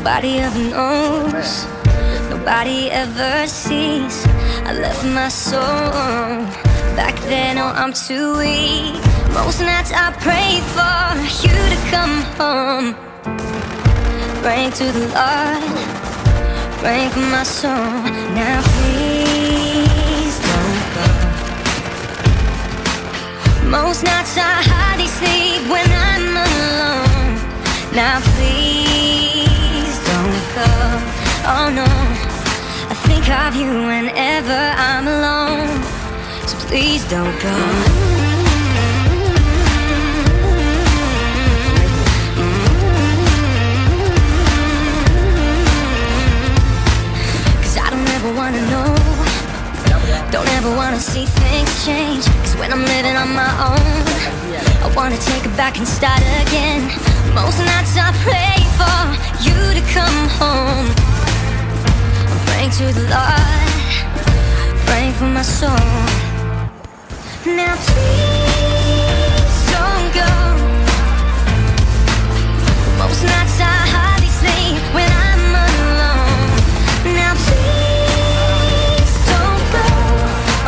nobody ever knows, nobody ever sees. I left my soul back then. Oh, I'm too weak. Most nights I pray for you to come home. Praying to the Lord, praying for my soul. Now please don't go. Most nights I hardly sleep when I'm alone. Now please don't go. Oh no, I think of you whenever I'm alone. So please don't go. Wanna know, don't ever wanna see things change. Cause when I'm living on my own, I wanna take it back and start again. Most nights I pray for you to come home. I'm praying to the Lord, praying for my soul. Now please don't go. Most nights I hardly sleep when I'm alone. Now please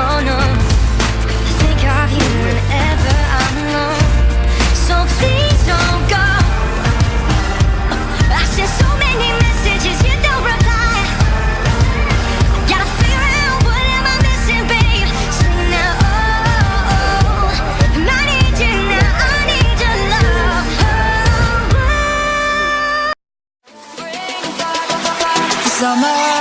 oh no, I think of you whenever I'm alone. So please don't go. I sent so many messages, you don't reply. I gotta figure out what am I missing, babe. Sing now, oh, and I need you now, I need your love. Summer